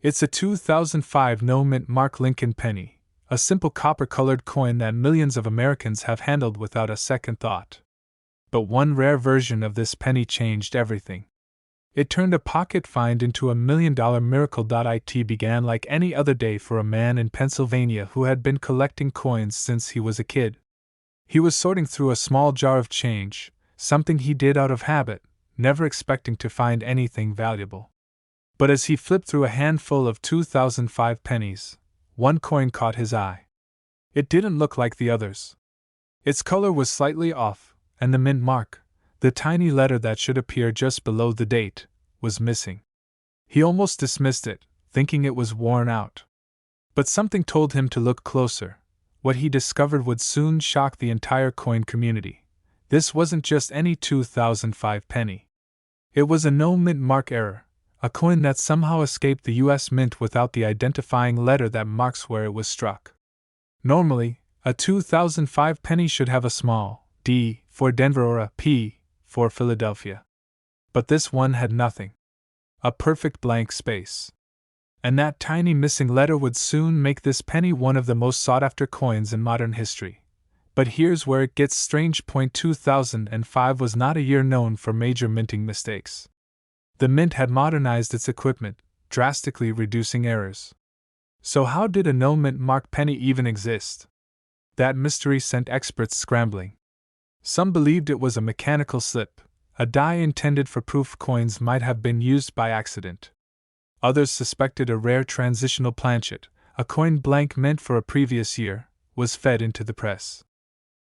It's a 2005 no-mint mark Lincoln penny, a simple copper-colored coin that millions of Americans have handled without a second thought. But one rare version of this penny changed everything. It turned a pocket find into a million-dollar miracle. It began like any other day for a man in Pennsylvania who had been collecting coins since he was a kid. He was sorting through a small jar of change, something he did out of habit, never expecting to find anything valuable. But as he flipped through a handful of 2005 pennies, one coin caught his eye. It didn't look like the others. Its color was slightly off, and the mint mark, the tiny letter that should appear just below the date, was missing. He almost dismissed it, thinking it was worn out. But something told him to look closer. What he discovered would soon shock the entire coin community. This wasn't just any 2005 penny. It was a no-mint mark error, a coin that somehow escaped the U.S. Mint without the identifying letter that marks where it was struck. Normally, a 2005 penny should have a small D for Denver or a P for Philadelphia. But this one had nothing. A perfect blank space. And that tiny missing letter would soon make this penny one of the most sought-after coins in modern history. But here's where it gets strange. 2005 was not a year known for major minting mistakes. The mint had modernized its equipment, drastically reducing errors. So how did a no-mint mark penny even exist? That mystery sent experts scrambling. Some believed it was a mechanical slip, a die intended for proof coins might have been used by accident. Others suspected a rare transitional planchet, a coin blank meant for a previous year, was fed into the press.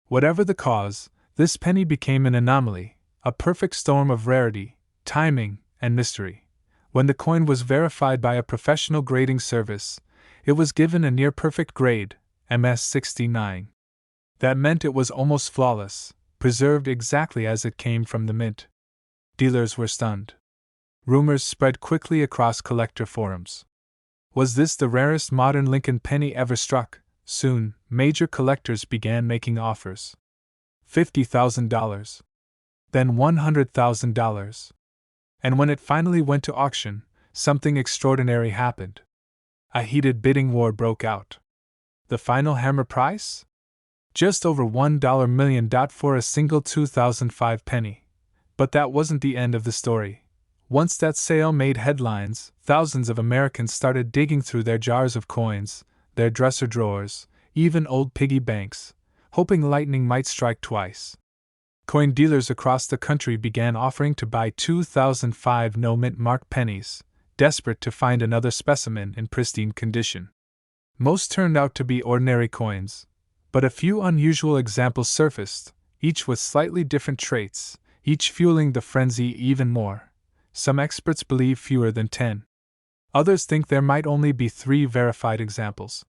Whatever the cause, this penny became an anomaly, a perfect storm of rarity, timing, and mystery. When the coin was verified by a professional grading service, it was given a near-perfect grade, MS69. That meant it was almost flawless, preserved exactly as it came from the mint. Dealers were stunned. Rumors spread quickly across collector forums. Was this the rarest modern Lincoln penny ever struck? Soon, major collectors began making offers. $50,000. Then $100,000. And when it finally went to auction, something extraordinary happened. A heated bidding war broke out. The final hammer price? Just over $1 million for a single 2005 penny. But that wasn't the end of the story. Once that sale made headlines, thousands of Americans started digging through their jars of coins, their dresser drawers, even old piggy banks, hoping lightning might strike twice. Coin dealers across the country began offering to buy 2005 no-mint mark pennies, desperate to find another specimen in pristine condition. Most turned out to be ordinary coins, but a few unusual examples surfaced, each with slightly different traits, each fueling the frenzy even more. Some experts believe fewer than 10. Others think there might only be 3 verified examples.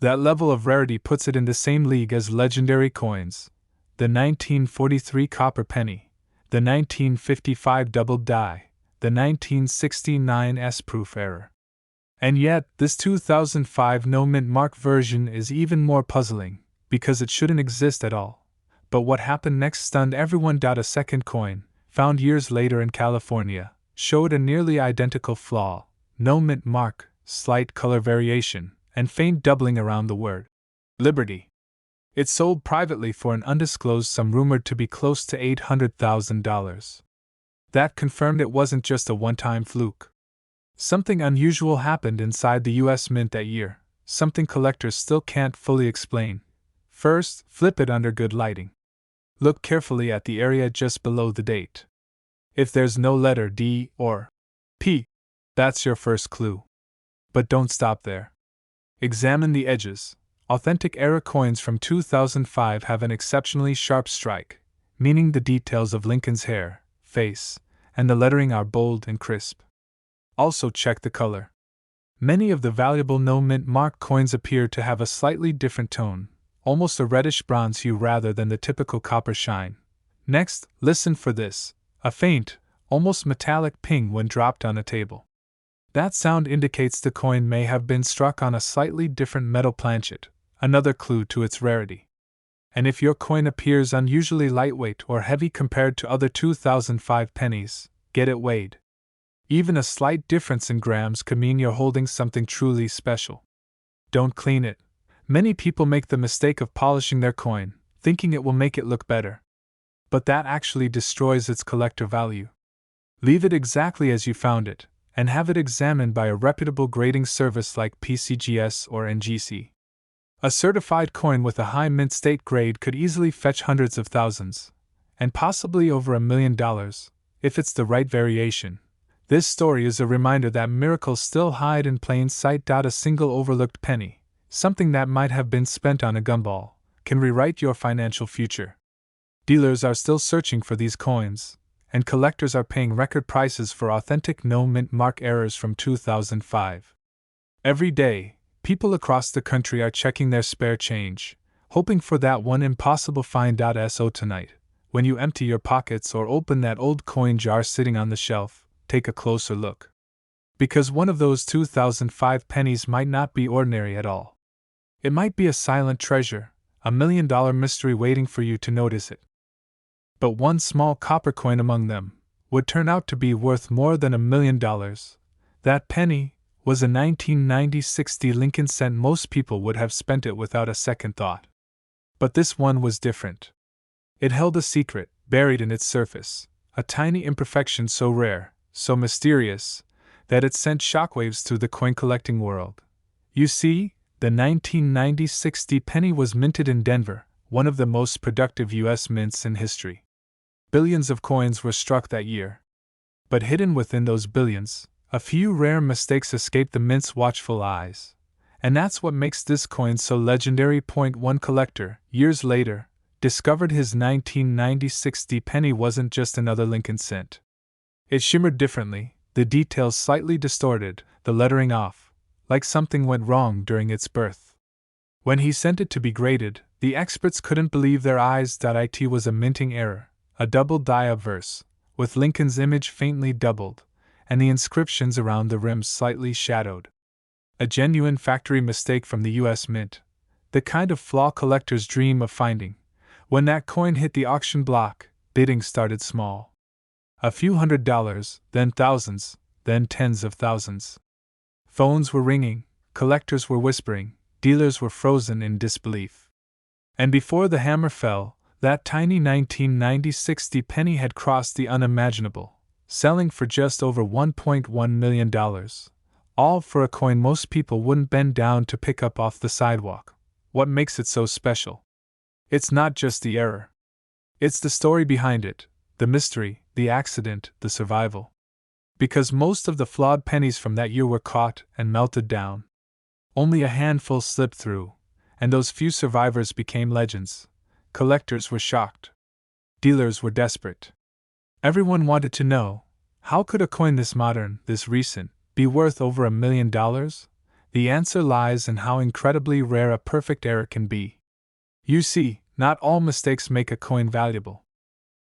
That level of rarity puts it in the same league as legendary coins: the 1943 copper penny, the 1955 double die, the 1969 S-proof error. And yet, this 2005 no-mint mark version is even more puzzling, because it shouldn't exist at all. But what happened next stunned everyone. A second coin, found years later in California, showed a nearly identical flaw: no mint mark, slight color variation, and faint doubling around the word Liberty. It sold privately for an undisclosed sum rumored to be close to $800,000. That confirmed it wasn't just a one-time fluke. Something unusual happened inside the U.S. Mint that year, something collectors still can't fully explain. First, flip it under good lighting. Look carefully at the area just below the date. If there's no letter D or P, that's your first clue. But don't stop there. Examine the edges. Authentic era coins from 2005 have an exceptionally sharp strike, meaning the details of Lincoln's hair, face, and the lettering are bold and crisp. Also check the color. Many of the valuable no-mint mark coins appear to have a slightly different tone, almost a reddish bronze hue rather than the typical copper shine. Next, listen for this: a faint, almost metallic ping when dropped on a table. That sound indicates the coin may have been struck on a slightly different metal planchet, another clue to its rarity. And if your coin appears unusually lightweight or heavy compared to other 2005 pennies, get it weighed. Even a slight difference in grams could mean you're holding something truly special. Don't clean it. Many people make the mistake of polishing their coin, thinking it will make it look better. But that actually destroys its collector value. Leave it exactly as you found it, and have it examined by a reputable grading service like PCGS or NGC. A certified coin with a high mint state grade could easily fetch hundreds of thousands, and possibly over $1 million, if it's the right variation. This story is a reminder that miracles still hide in plain sight. A single overlooked penny, something that might have been spent on a gumball, can rewrite your financial future. Dealers are still searching for these coins, and collectors are paying record prices for authentic no-mint mark errors from 2005. Every day, people across the country are checking their spare change, hoping for that one impossible find. So tonight, when you empty your pockets or open that old coin jar sitting on the shelf, take a closer look. Because one of those 2005 pennies might not be ordinary at all. It might be a silent treasure, a $1 million mystery waiting for you to notice it. But one small copper coin among them would turn out to be worth more than $1 million. That penny was a 1990 Lincoln cent. Most people would have spent it without a second thought. But this one was different. It held a secret, buried in its surface, a tiny imperfection so rare, so mysterious, that it sent shockwaves through the coin-collecting world. You see, the 1990 penny was minted in Denver, one of the most productive U.S. mints in history. Billions of coins were struck that year. But hidden within those billions, a few rare mistakes escaped the mint's watchful eyes. And that's what makes this coin so legendary. One collector, years later, discovered his 1990 penny wasn't just another Lincoln cent. It shimmered differently, the details slightly distorted, the lettering off, like something went wrong during its birth. When he sent it to be graded, the experts couldn't believe their eyes. It was a minting error, a double die obverse, with Lincoln's image faintly doubled, and the inscriptions around the rim slightly shadowed. A genuine factory mistake from the U.S. Mint, the kind of flaw collectors dream of finding. When that coin hit the auction block, bidding started small. A few $100s, then thousands, then tens of thousands. Phones were ringing, collectors were whispering, dealers were frozen in disbelief. And before the hammer fell, that tiny 1990 penny had crossed the unimaginable, selling for just over $1.1 million. All for a coin most people wouldn't bend down to pick up off the sidewalk. What makes it so special? It's not just the error. It's the story behind it, the mystery, the accident, the survival. Because most of the flawed pennies from that year were caught and melted down. Only a handful slipped through, and those few survivors became legends. Collectors were shocked. Dealers were desperate. Everyone wanted to know, how could a coin this modern, this recent, be worth over $1 million? The answer lies in how incredibly rare a perfect error can be. You see, not all mistakes make a coin valuable.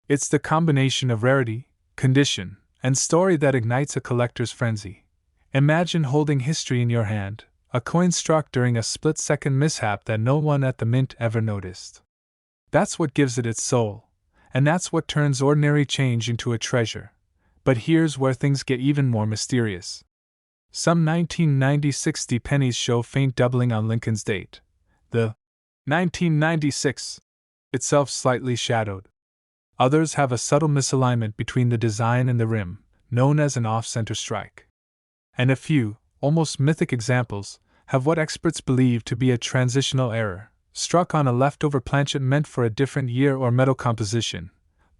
It's the combination of rarity, condition, and story that ignites a collector's frenzy. Imagine holding history in your hand, a coin struck during a split-second mishap that no one at the mint ever noticed. That's what gives it its soul, and that's what turns ordinary change into a treasure. But here's where things get even more mysterious. Some 1990 pennies show faint doubling on Lincoln's date. The 1996 itself slightly shadowed. Others have a subtle misalignment between the design and the rim, known as an off-center strike. And a few, almost mythic examples, have what experts believe to be a transitional error, struck on a leftover planchet meant for a different year or metal composition.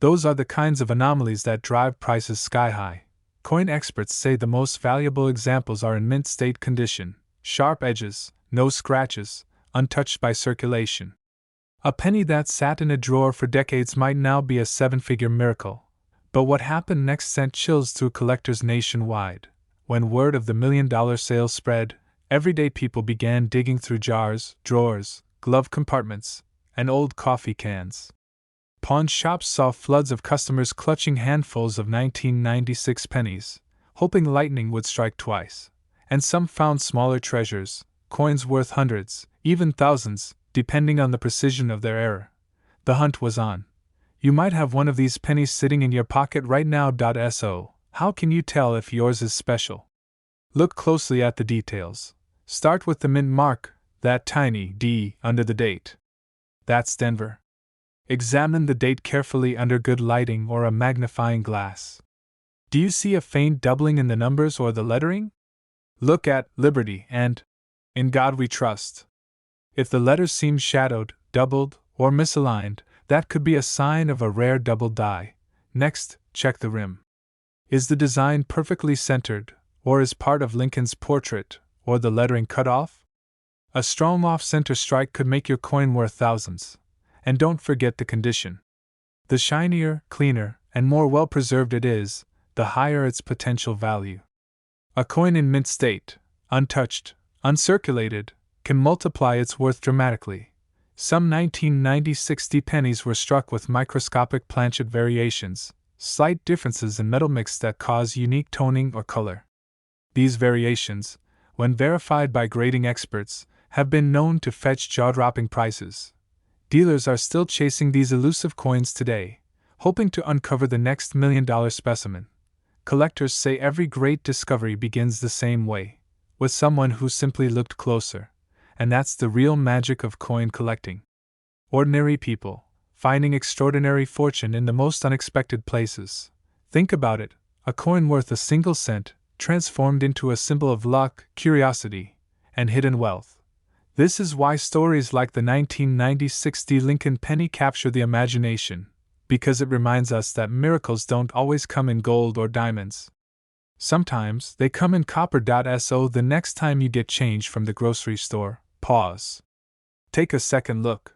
Those are the kinds of anomalies that drive prices sky high. Coin experts say the most valuable examples are in mint state condition, sharp edges, no scratches, untouched by circulation. A penny that sat in a drawer for decades might now be a seven-figure miracle. But what happened next sent chills through collectors nationwide. When word of the $1 million sale spread, everyday people began digging through jars, drawers, glove compartments, and old coffee cans. Pawn shops saw floods of customers clutching handfuls of 1996 pennies, hoping lightning would strike twice. And some found smaller treasures, coins worth hundreds, even thousands, depending on the precision of their error. The hunt was on. You might have one of these pennies sitting in your pocket right now. So, How can you tell if yours is special? Look closely at the details. Start with the mint mark, that tiny D under the date. That's Denver. Examine the date carefully under good lighting or a magnifying glass. Do you see a faint doubling in the numbers or the lettering? Look at Liberty and In God We Trust. If the letters seem shadowed, doubled, or misaligned, that could be a sign of a rare double die. Next, check the rim. Is the design perfectly centered, or is part of Lincoln's portrait, or the lettering cut off? A strong off-center strike could make your coin worth thousands. And don't forget the condition. The shinier, cleaner, and more well-preserved it is, the higher its potential value. A coin in mint state, untouched, uncirculated, can multiply its worth dramatically. Some 1990-60 pennies were struck with microscopic planchet variations, slight differences in metal mix that cause unique toning or color. These variations, when verified by grading experts, have been known to fetch jaw-dropping prices. Dealers are still chasing these elusive coins today, hoping to uncover the next million-dollar specimen. Collectors say every great discovery begins the same way, with someone who simply looked closer, and that's the real magic of coin collecting. Ordinary people, finding extraordinary fortune in the most unexpected places. Think about it, a coin worth a single cent, transformed into a symbol of luck, curiosity, and hidden wealth. This is why stories like the 1990-60 Lincoln penny capture the imagination, because it reminds us that miracles don't always come in gold or diamonds. Sometimes they come in copper. So the next time you get change from the grocery store, pause. Take a second look.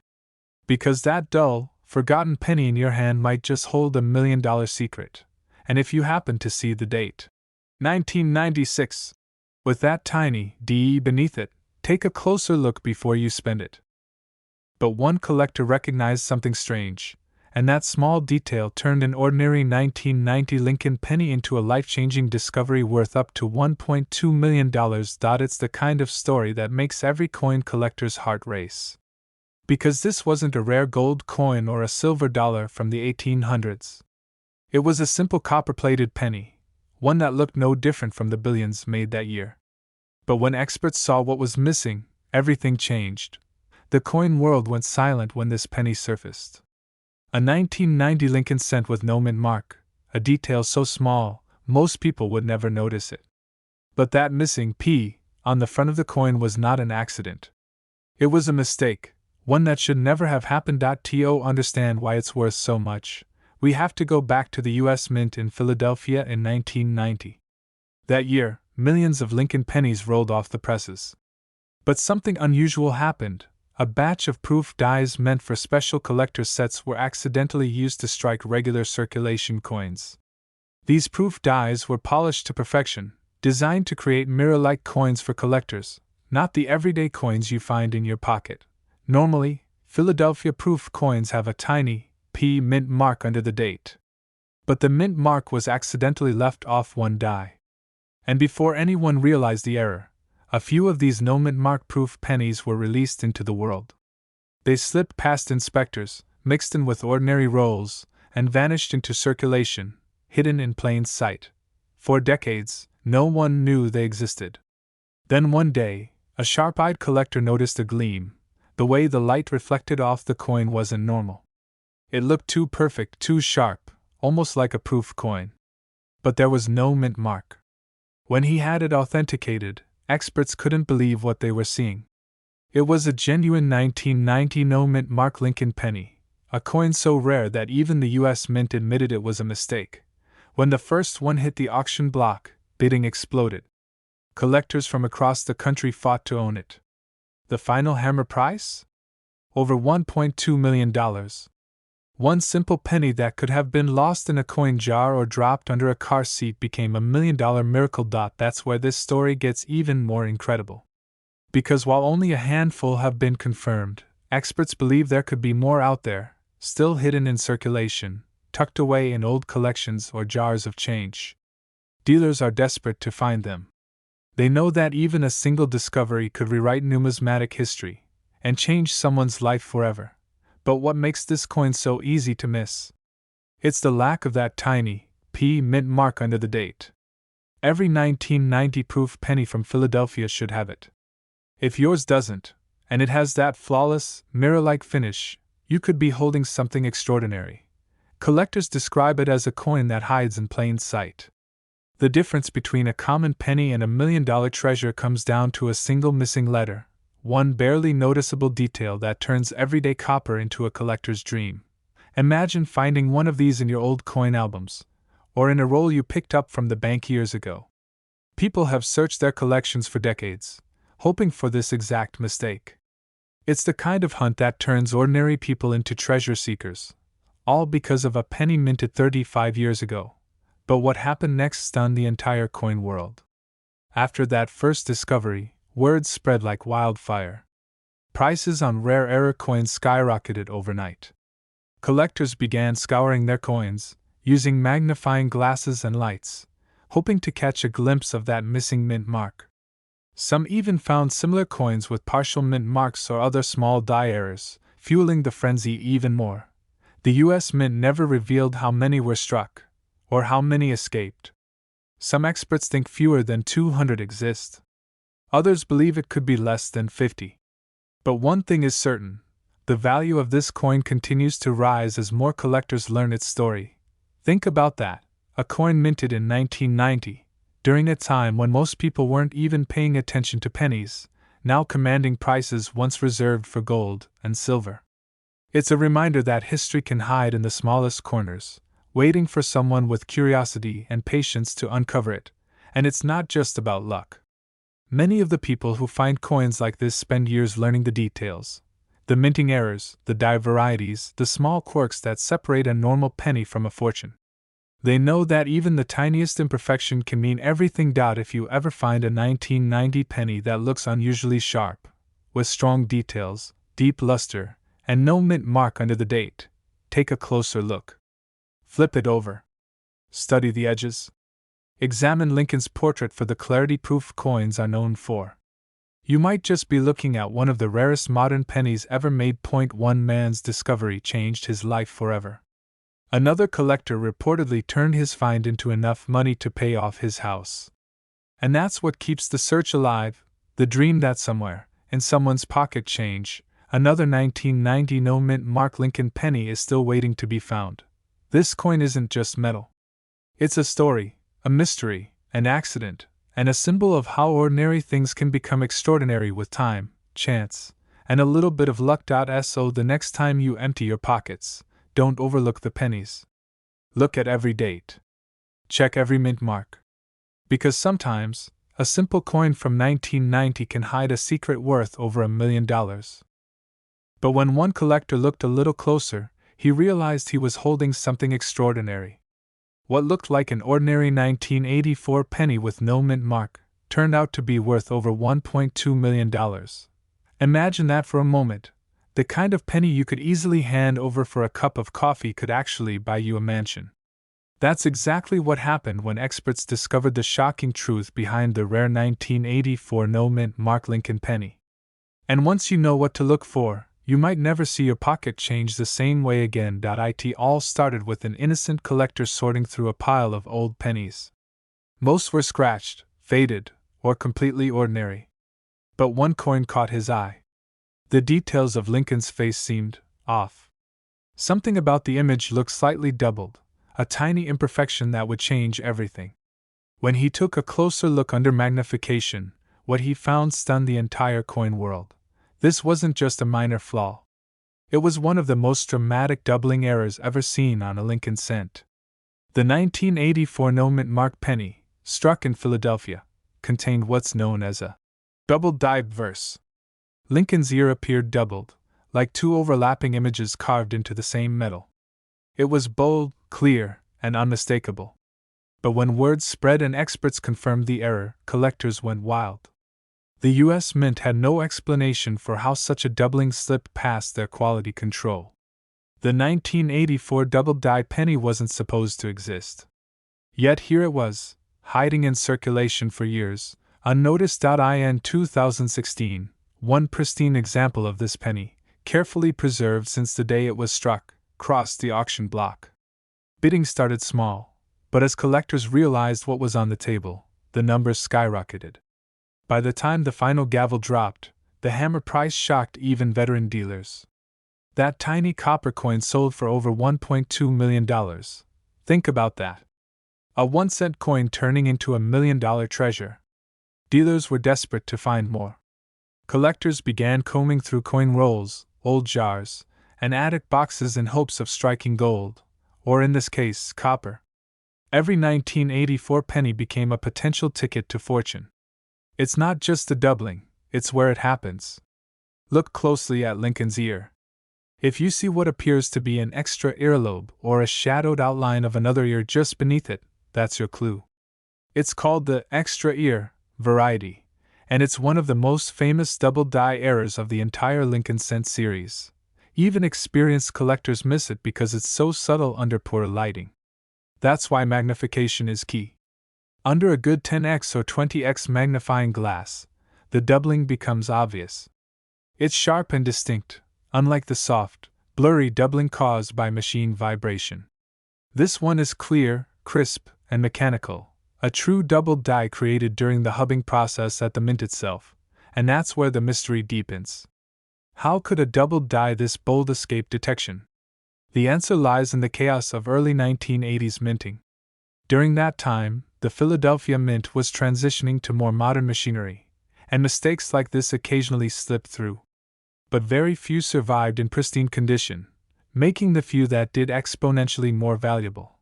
Because that dull, forgotten penny in your hand might just hold $1 million secret. And if you happen to see the date, 1996, with that tiny D beneath it, take a closer look before you spend it. But one collector recognized something strange, and that small detail turned an ordinary 1990 Lincoln penny into a life-changing discovery worth up to $1.2 million. It's the kind of story that makes every coin collector's heart race. Because this wasn't a rare gold coin or a silver dollar from the 1800s. It was a simple copper-plated penny, one that looked no different from the billions made that year. But when experts saw what was missing, everything changed. The coin world went silent when this penny surfaced. A 1990 Lincoln cent with no mint mark, a detail so small, most people would never notice it. But that missing P on the front of the coin was not an accident. It was a mistake, one that should never have happened. To understand why it's worth so much, we have to go back to the U.S. Mint in Philadelphia in 1990. That year, millions of Lincoln pennies rolled off the presses. But something unusual happened. A batch of proof dies meant for special collector sets were accidentally used to strike regular circulation coins. These proof dies were polished to perfection, designed to create mirror-like coins for collectors, not the everyday coins you find in your pocket. Normally, Philadelphia proof coins have a tiny P mint mark under the date. But the mint mark was accidentally left off one die. And before anyone realized the error, a few of these no mint mark proof pennies were released into the world. They slipped past inspectors, mixed in with ordinary rolls, and vanished into circulation, hidden in plain sight. For decades, no one knew they existed. Then one day, a sharp-eyed collector noticed a gleam. The way the light reflected off the coin wasn't normal. It looked too perfect, too sharp, almost like a proof coin. But there was no mint mark. When he had it authenticated, experts couldn't believe what they were seeing. It was a genuine 1990 no mint mark Lincoln penny, a coin so rare that even the U.S. Mint admitted it was a mistake. When the first one hit the auction block, bidding exploded. Collectors from across the country fought to own it. The final hammer price? Over $1.2 million. One simple penny that could have been lost in a coin jar or dropped under a car seat became $1 million miracle. That's where this story gets even more incredible. Because while only a handful have been confirmed, experts believe there could be more out there, still hidden in circulation, tucked away in old collections or jars of change. Dealers are desperate to find them. They know that even a single discovery could rewrite numismatic history and change someone's life forever. But what makes this coin so easy to miss? It's the lack of that tiny P mint mark under the date. Every 1990 proof penny from Philadelphia should have it. If yours doesn't, and it has that flawless, mirror-like finish, you could be holding something extraordinary. Collectors describe it as a coin that hides in plain sight. The difference between a common penny and a million-dollar treasure comes down to a single missing letter, one barely noticeable detail that turns everyday copper into a collector's dream. Imagine finding one of these in your old coin albums, or in a roll you picked up from the bank years ago. People have searched their collections for decades, hoping for this exact mistake. It's the kind of hunt that turns ordinary people into treasure seekers, all because of a penny minted 35 years ago. But what happened next stunned the entire coin world. After that first discovery, word spread like wildfire. Prices on rare error coins skyrocketed overnight. Collectors began scouring their coins, using magnifying glasses and lights, hoping to catch a glimpse of that missing mint mark. Some even found similar coins with partial mint marks or other small die errors, fueling the frenzy even more. The U.S. Mint never revealed how many were struck, or how many escaped. Some experts think fewer than 200 exist. Others believe it could be less than 50. But one thing is certain: the value of this coin continues to rise as more collectors learn its story. Think about that, a coin minted in 1990, during a time when most people weren't even paying attention to pennies, now commanding prices once reserved for gold and silver. It's a reminder that history can hide in the smallest corners, waiting for someone with curiosity and patience to uncover it, and it's not just about luck. Many of the people who find coins like this spend years learning the details, the minting errors, the die varieties, the small quirks that separate a normal penny from a fortune. They know that even the tiniest imperfection can mean everything. If you ever find a 1990 penny that looks unusually sharp, with strong details, deep luster, and no mint mark under the date, take a closer look. Flip it over. Study the edges. Examine Lincoln's portrait for the clarity proof coins are known for. You might just be looking at one of the rarest modern pennies ever made. One man's discovery changed his life forever. Another collector reportedly turned his find into enough money to pay off his house. And that's what keeps the search alive, the dream that somewhere, in someone's pocket change, another 1990 no mint mark Lincoln penny is still waiting to be found. This coin isn't just metal. It's a story, a mystery, an accident, and a symbol of how ordinary things can become extraordinary with time, chance, and a little bit of luck. So the next time you empty your pockets, don't overlook the pennies. Look at every date. Check every mint mark. Because sometimes, a simple coin from 1990 can hide a secret worth over $1 million. But when one collector looked a little closer, he realized he was holding something extraordinary. What looked like an ordinary 1984 penny with no mint mark turned out to be worth over $1.2 million. Imagine that for a moment. The kind of penny you could easily hand over for a cup of coffee could actually buy you a mansion. That's exactly what happened when experts discovered the shocking truth behind the rare 1984 no mint mark Lincoln penny. And once you know what to look for, you might never see your pocket change the same way again. It all started with an innocent collector sorting through a pile of old pennies. Most were scratched, faded, or completely ordinary. But one coin caught his eye. The details of Lincoln's face seemed off. Something about the image looked slightly doubled, a tiny imperfection that would change everything. When he took a closer look under magnification, what he found stunned the entire coin world. This wasn't just a minor flaw. It was one of the most dramatic doubling errors ever seen on a Lincoln cent. The 1984 no mint mark penny, struck in Philadelphia, contained what's known as a double-dyed verse. Lincoln's ear appeared doubled, like two overlapping images carved into the same metal. It was bold, clear, and unmistakable. But when word spread and experts confirmed the error, collectors went wild. The U.S. Mint had no explanation for how such a doubling slipped past their quality control. The 1984 double-dyed penny wasn't supposed to exist. Yet here it was, hiding in circulation for years, unnoticed. In 2016, one pristine example of this penny, carefully preserved since the day it was struck, crossed the auction block. Bidding started small, But as collectors realized what was on the table, the numbers skyrocketed. By the time the final gavel dropped, the hammer price shocked even veteran dealers. That tiny copper coin sold for over $1.2 million. Think about that. A 1-cent coin turning into a $1 million treasure. Dealers were desperate to find more. Collectors began combing through coin rolls, old jars, and attic boxes in hopes of striking gold, or in this case, copper. Every 1984 penny became a potential ticket to fortune. It's not just the doubling, it's where it happens. Look closely at Lincoln's ear. If you see what appears to be an extra earlobe or a shadowed outline of another ear just beneath it, that's your clue. It's called the extra ear variety, and it's one of the most famous double-die errors of the entire Lincoln cent series. Even experienced collectors miss it because it's so subtle under poor lighting. That's why magnification is key. Under a good 10x or 20x magnifying glass, the doubling becomes obvious. It's sharp and distinct, unlike the soft, blurry doubling caused by machine vibration. This one is clear, crisp, and mechanical, a true double die created during the hubbing process at the mint itself, and that's where the mystery deepens. How could a double die this bold escape detection? The answer lies in the chaos of early 1980s minting. During that time, the Philadelphia Mint was transitioning to more modern machinery, and mistakes like this occasionally slipped through. But very few survived in pristine condition, making the few that did exponentially more valuable.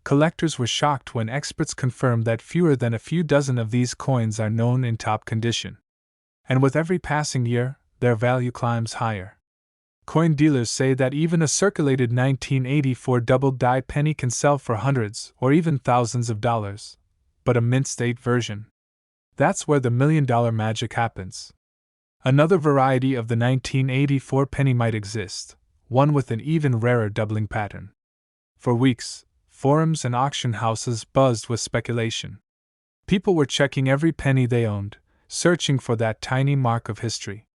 Collectors were shocked when experts confirmed that fewer than a few dozen of these coins are known in top condition. And with every passing year, their value climbs higher. Coin dealers say that even a circulated 1984 double-die penny can sell for hundreds or even thousands of dollars. But a mint-state version? That's where the million-dollar magic happens. Another variety of the 1984 penny might exist, one with an even rarer doubling pattern. For weeks, forums and auction houses buzzed with speculation. People were checking every penny they owned, searching for that tiny mark of history.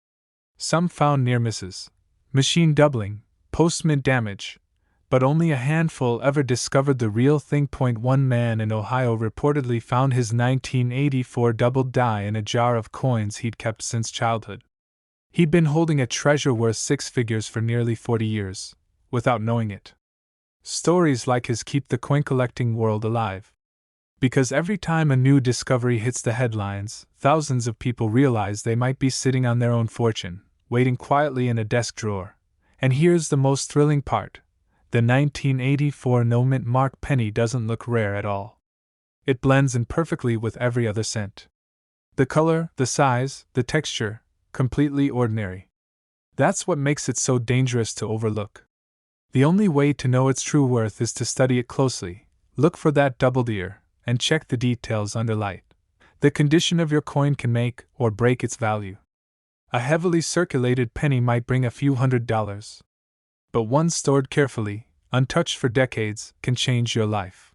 Some found near misses, machine doubling, post-mint damage, but only a handful ever discovered the real thing. One man in Ohio reportedly found his 1984 double die in a jar of coins he'd kept since childhood. He'd been holding a treasure worth 6 figures for nearly 40 years, without knowing it. Stories like his keep the coin collecting world alive. Because every time a new discovery hits the headlines, thousands of people realize they might be sitting on their own fortune, waiting quietly in a desk drawer. And here's the most thrilling part. The 1984 no-mint mark penny doesn't look rare at all. It blends in perfectly with every other cent. The color, the size, the texture, completely ordinary. That's what makes it so dangerous to overlook. The only way to know its true worth is to study it closely, look for that doubled ear, and check the details under light. The condition of your coin can make or break its value. A heavily circulated penny might bring a few $100s. But one stored carefully, untouched for decades, can change your life.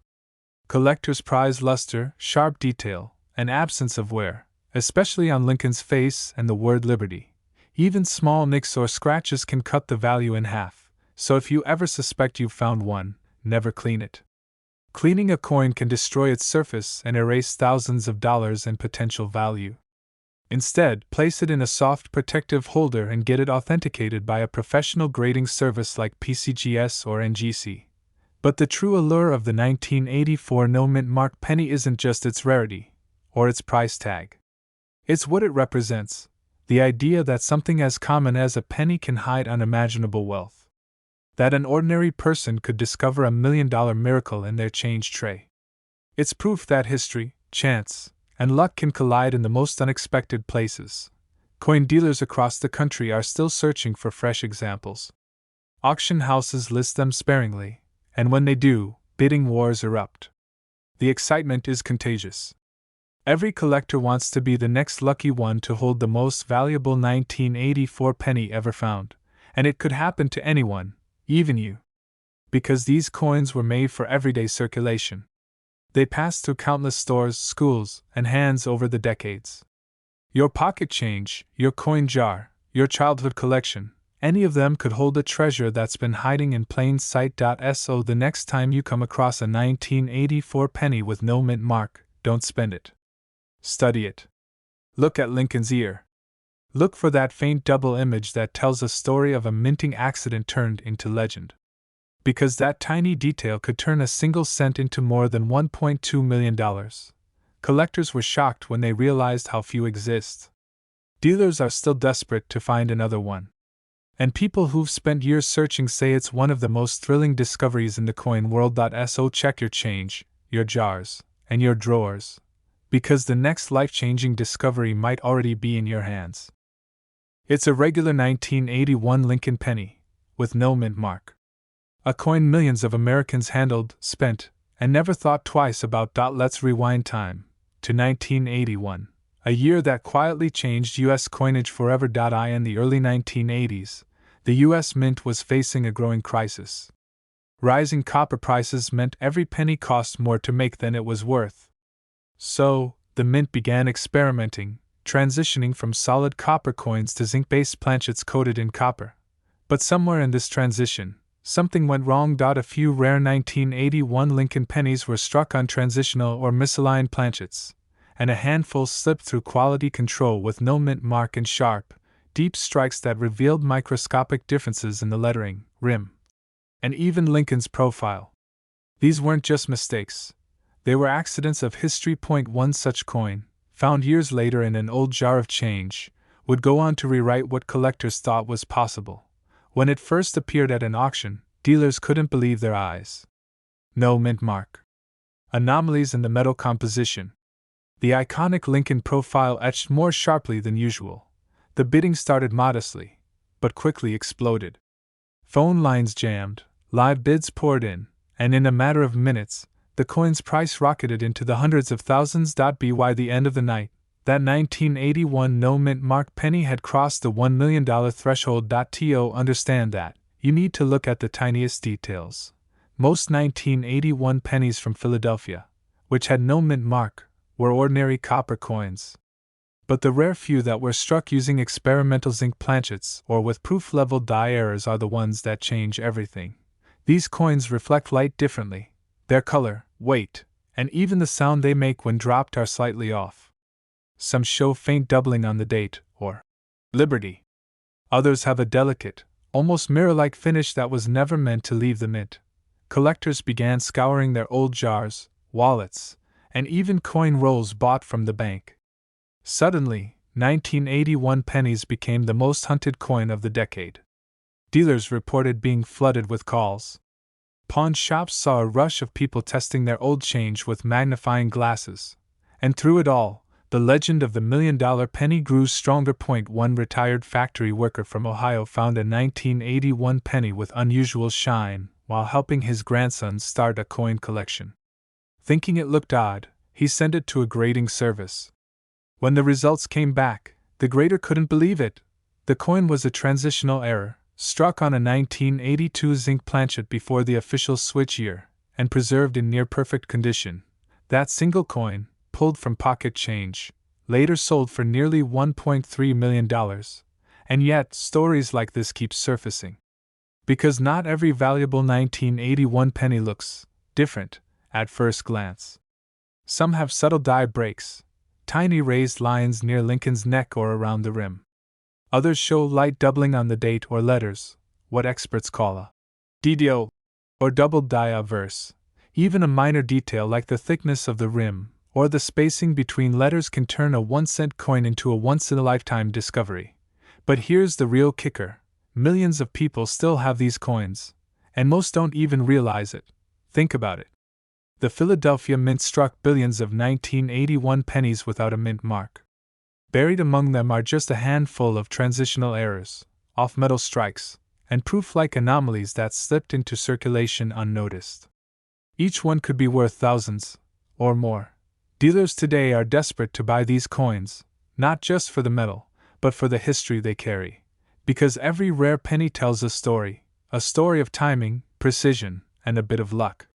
Collectors prize luster, sharp detail, and absence of wear, especially on Lincoln's face and the word liberty. Even small nicks or scratches can cut the value in half, so if you ever suspect you've found one, never clean it. Cleaning a coin can destroy its surface and erase thousands of dollars in potential value. Instead, place it in a soft protective holder and get it authenticated by a professional grading service like PCGS or NGC. But the true allure of the 1984 no-mint mark penny isn't just its rarity, or its price tag. It's what it represents, the idea that something as common as a penny can hide unimaginable wealth. That an ordinary person could discover $1 million miracle in their change tray. It's proof that history, chance, and luck can collide in the most unexpected places. Coin dealers across the country are still searching for fresh examples. Auction houses list them sparingly, and when they do, bidding wars erupt. The excitement is contagious. Every collector wants to be the next lucky one to hold the most valuable 1984 penny ever found, and it could happen to anyone, even you. Because these coins were made for everyday circulation. They passed through countless stores, schools, and hands over the decades. Your pocket change, your coin jar, your childhood collection, Any of them could hold a treasure that's been hiding in plain sight. So the next time you come across a 1984 penny with no mint mark, don't spend it. Study it. Look at Lincoln's ear. Look for that faint double image that tells a story of a minting accident turned into legend. Because that tiny detail could turn a single cent into more than $1.2 million. Collectors were shocked when they realized how few exist. Dealers are still desperate to find another one. And people who've spent years searching say it's one of the most thrilling discoveries in the coin world. So check your change, your jars, and your drawers, because the next life-changing discovery might already be in your hands. It's a regular 1981 Lincoln penny, with no mint mark. A coin millions of Americans handled, spent, and never thought twice about. Let's rewind time to 1981, a year that quietly changed U.S. coinage forever. In the early 1980s, the U.S. Mint was facing a growing crisis. Rising copper prices meant every penny cost more to make than it was worth. So, the Mint began experimenting, transitioning from solid copper coins to zinc-based planchets coated in copper. But somewhere in this transition, something went wrong. A few rare 1981 Lincoln pennies were struck on transitional or misaligned planchets, and a handful slipped through quality control with no mint mark and sharp, deep strikes that revealed microscopic differences in the lettering, rim, and even Lincoln's profile. These weren't just mistakes. They were accidents of history. One such coin, found years later in an old jar of change, would go on to rewrite what collectors thought was possible. When it first appeared at an auction, dealers couldn't believe their eyes. No mint mark. Anomalies in the metal composition. The iconic Lincoln profile etched more sharply than usual. The bidding started modestly, but quickly exploded. Phone lines jammed, live bids poured in, and in a matter of minutes, the coin's price rocketed into the hundreds of thousands. By the end of the night, that 1981 no mint mark penny had crossed the $1 million threshold. To understand that, you need to look at the tiniest details. Most 1981 pennies from Philadelphia, which had no mint mark, were ordinary copper coins. But the rare few that were struck using experimental zinc planchets or with proof-level die errors are the ones that change everything. These coins reflect light differently. Their color, weight, and even the sound they make when dropped are slightly off. Some show faint doubling on the date, or Liberty. Others have a delicate, almost mirror-like finish that was never meant to leave the mint. Collectors began scouring their old jars, wallets, and even coin rolls bought from the bank. Suddenly, 1981 pennies became the most hunted coin of the decade. Dealers reported being flooded with calls. Pawn shops saw a rush of people testing their old change with magnifying glasses. And through it all, the legend of the million-dollar penny grew stronger. One retired factory worker from Ohio found a 1981 penny with unusual shine while helping his grandson start a coin collection. Thinking it looked odd, he sent it to a grading service. When the results came back, the grader couldn't believe it. The coin was a transitional error, struck on a 1982 zinc planchet before the official switch year, and preserved in near-perfect condition. That single coin, pulled from pocket change, later sold for nearly $1.3 million. And yet, stories like this keep surfacing. Because not every valuable 1981 penny looks different at first glance. Some have subtle die breaks, tiny raised lines near Lincoln's neck or around the rim. Others show light doubling on the date or letters, what experts call a DDO, or doubled die verse. Even a minor detail like the thickness of the rim or the spacing between letters can turn a 1-cent coin into a once-in-a-lifetime discovery. But here's the real kicker. Millions of people still have these coins, and most don't even realize it. Think about it. The Philadelphia Mint struck billions of 1981 pennies without a mint mark. Buried among them are just a handful of transitional errors, off-metal strikes, and proof-like anomalies that slipped into circulation unnoticed. Each one could be worth thousands, or more. Dealers today are desperate to buy these coins, not just for the metal, but for the history they carry. Because every rare penny tells a story of timing, precision, and a bit of luck.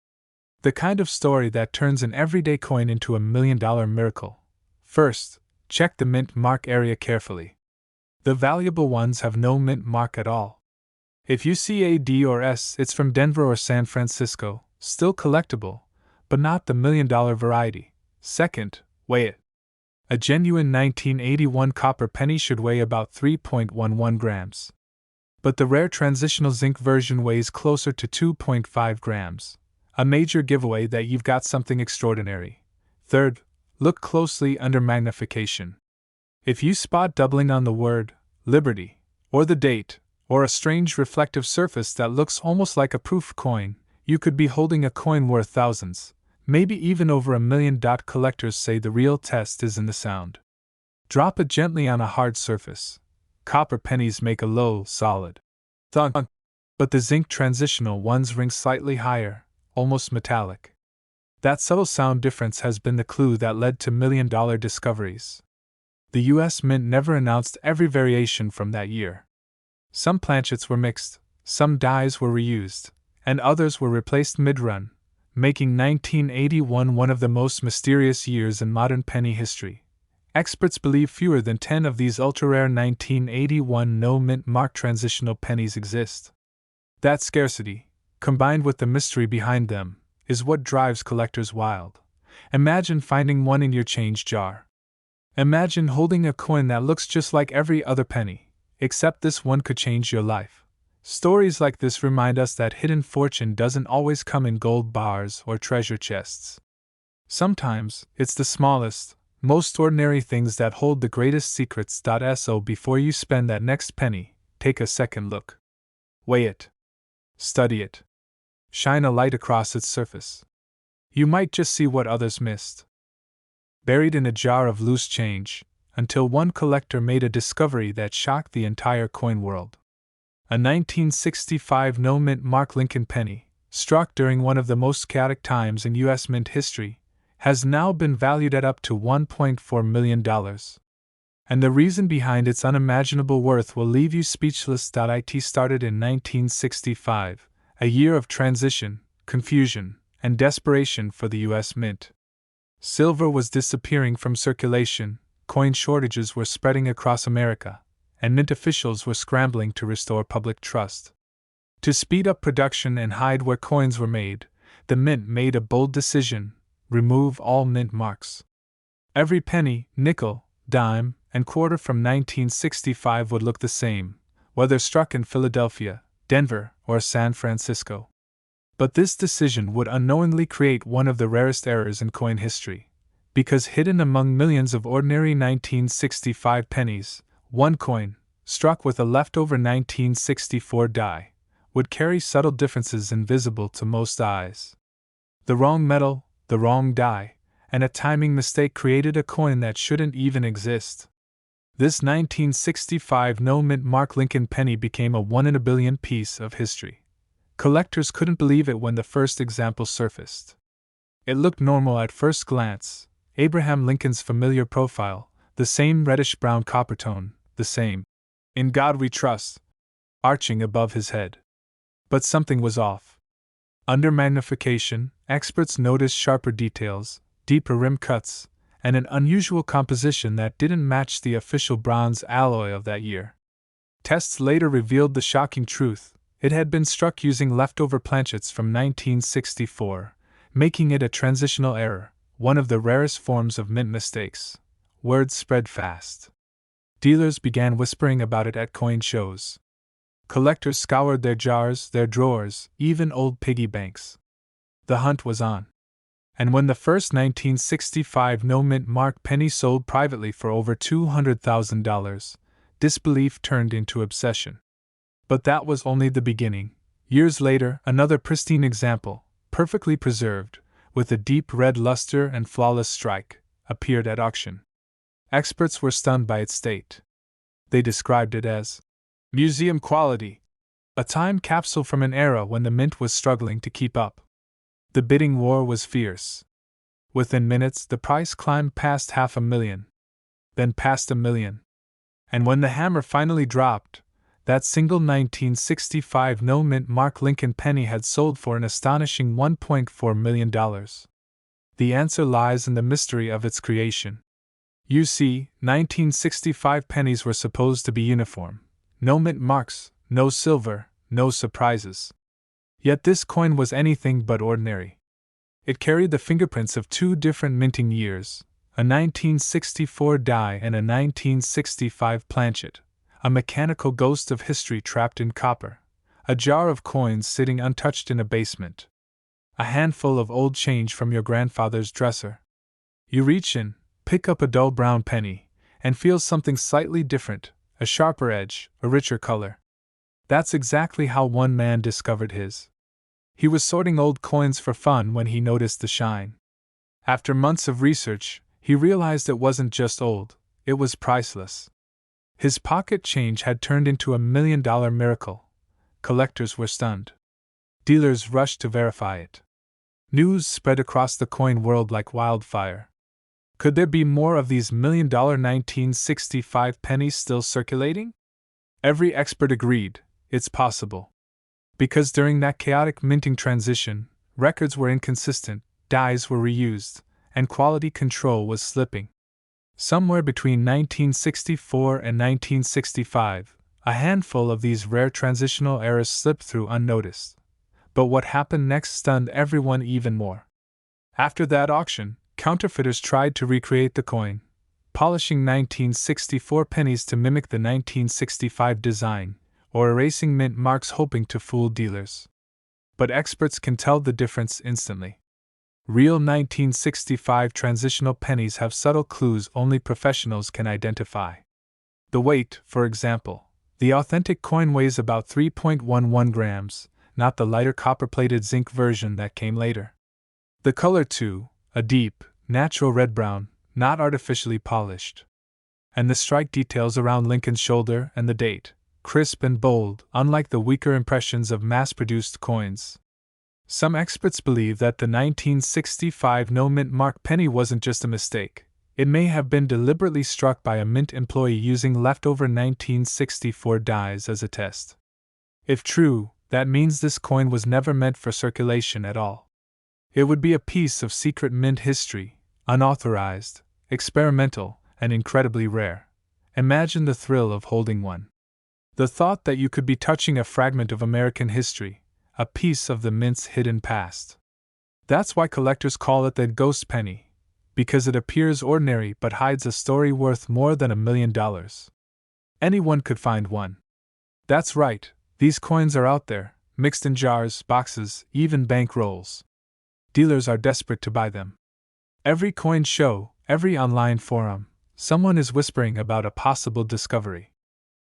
The kind of story that turns an everyday coin into a million-dollar miracle. First, check the mint mark area carefully. The valuable ones have no mint mark at all. If you see a D or S, it's from Denver or San Francisco, still collectible, but not the million-dollar variety. Second, weigh it. A genuine 1981 copper penny should weigh about 3.11 grams. But the rare transitional zinc version weighs closer to 2.5 grams. A major giveaway that you've got something extraordinary. Third, look closely under magnification. If you spot doubling on the word Liberty, or the date, or a strange reflective surface that looks almost like a proof coin, you could be holding a coin worth thousands, maybe even over $1 million. Collectors say the real test is in the sound. Drop it gently on a hard surface. Copper pennies make a low, solid thunk, but the zinc transitional ones ring slightly higher, almost metallic. That subtle sound difference has been the clue that led to million-dollar discoveries. The U.S. Mint never announced every variation from that year. Some planchets were mixed, some dies were reused, and others were replaced mid-run, making 1981 one of the most mysterious years in modern penny history. Experts believe fewer than 10 of these ultra-rare 1981 no-mint mark transitional pennies exist. That scarcity, combined with the mystery behind them, is what drives collectors wild. Imagine finding one in your change jar. Imagine holding a coin that looks just like every other penny, except this one could change your life. Stories like this remind us that hidden fortune doesn't always come in gold bars or treasure chests. Sometimes, it's the smallest, most ordinary things that hold the greatest secrets. So before you spend that next penny, take a second look. Weigh it. Study it. Shine a light across its surface. You might just see what others missed. Buried in a jar of loose change, until one collector made a discovery that shocked the entire coin world. A 1965 no-mint mark Lincoln penny, struck during one of the most chaotic times in U.S. mint history, has now been valued at up to $1.4 million. And the reason behind its unimaginable worth will leave you speechless. It started in 1965, a year of transition, confusion, and desperation for the U.S. Mint. Silver was disappearing from circulation, coin shortages were spreading across America, and mint officials were scrambling to restore public trust. To speed up production and hide where coins were made, the mint made a bold decision: remove all mint marks. Every penny, nickel, dime, and quarter from 1965 would look the same, whether struck in Philadelphia, Denver, or San Francisco. But this decision would unknowingly create one of the rarest errors in coin history, because hidden among millions of ordinary 1965 pennies, one coin, struck with a leftover 1964 die, would carry subtle differences invisible to most eyes. The wrong metal, the wrong die, and a timing mistake created a coin that shouldn't even exist. This 1965 no-mint mark Lincoln penny became a 1 in a billion piece of history. Collectors couldn't believe it when the first example surfaced. It looked normal at first glance: Abraham Lincoln's familiar profile, the same reddish-brown copper tone, the same "In God We Trust" arching above his head. But something was off. Under magnification, experts noticed sharper details, deeper rim cuts, and an unusual composition that didn't match the official bronze alloy of that year. Tests later revealed the shocking truth: it had been struck using leftover planchets from 1964, making it a transitional error, one of the rarest forms of mint mistakes. Word spread fast. Dealers began whispering about it at coin shows. Collectors scoured their jars, their drawers, even old piggy banks. The hunt was on. And when the first 1965 no-mint mark penny sold privately for over $200,000, disbelief turned into obsession. But that was only the beginning. Years later, another pristine example, perfectly preserved, with a deep red luster and flawless strike, appeared at auction. Experts were stunned by its state. They described it as museum quality, a time capsule from an era when the mint was struggling to keep up. The bidding war was fierce. Within minutes, the price climbed past $500,000, then past $1 million. And when the hammer finally dropped, that single 1965 no-mint mark Lincoln penny had sold for an astonishing $1.4 million. The answer lies in the mystery of its creation. You see, 1965 pennies were supposed to be uniform. No mint marks, no silver, no surprises. Yet this coin was anything but ordinary. It carried the fingerprints of two different minting years, a 1964 die and a 1965 planchet, a mechanical ghost of history trapped in copper, a jar of coins sitting untouched in a basement, a handful of old change from your grandfather's dresser. You reach in, pick up a dull brown penny, and feel something slightly different, a sharper edge, a richer color. That's exactly how one man discovered his. He was sorting old coins for fun when he noticed the shine. After months of research, he realized it wasn't just old, it was priceless. His pocket change had turned into a $1 million miracle. Collectors were stunned. Dealers rushed to verify it. News spread across the coin world like wildfire. Could there be more of these $1 million 1965 pennies still circulating? Every expert agreed, it's possible. Because during that chaotic minting transition, records were inconsistent, dies were reused, and quality control was slipping. Somewhere between 1964 and 1965, a handful of these rare transitional errors slipped through unnoticed. But what happened next stunned everyone even more. After that auction, counterfeiters tried to recreate the coin, polishing 1964 pennies to mimic the 1965 design, or erasing mint marks hoping to fool dealers. But experts can tell the difference instantly. Real 1965 transitional pennies have subtle clues only professionals can identify. The weight, for example. The authentic coin weighs about 3.11 grams, not the lighter copper-plated zinc version that came later. The color, too, a deep, natural red-brown, not artificially polished. And the strike details around Lincoln's shoulder and the date, crisp and bold, unlike the weaker impressions of mass-produced coins. Some experts believe that the 1965 no-mint mark penny wasn't just a mistake. It may have been deliberately struck by a mint employee using leftover 1964 dies as a test. If true, that means this coin was never meant for circulation at all. It would be a piece of secret mint history, unauthorized, experimental, and incredibly rare. Imagine the thrill of holding one. The thought that you could be touching a fragment of American history, a piece of the mint's hidden past. That's why collectors call it the ghost penny, because it appears ordinary but hides a story worth more than $1 million. Anyone could find one. That's right, these coins are out there, mixed in jars, boxes, even bank rolls. Dealers are desperate to buy them. Every coin show, every online forum, someone is whispering about a possible discovery.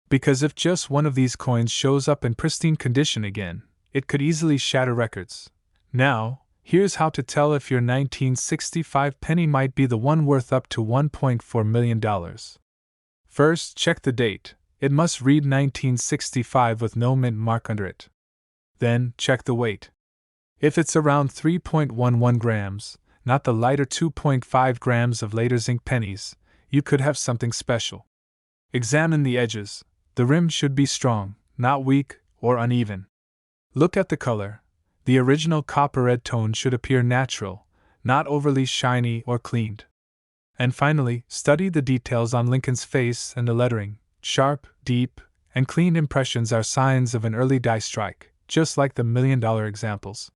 Because if just one of these coins shows up in pristine condition again, it could easily shatter records. Now, here's how to tell if your 1965 penny might be the one worth up to $1.4 million. First, check the date. It must read 1965 with no mint mark under it. Then, check the weight. If it's around 3.11 grams, not the lighter 2.5 grams of later zinc pennies, you could have something special. Examine the edges. The rim should be strong, not weak or uneven. Look at the color. The original copper red tone should appear natural, not overly shiny or cleaned. And finally, study the details on Lincoln's face and the lettering. Sharp, deep, and clean impressions are signs of an early die strike, just like the $1 million examples.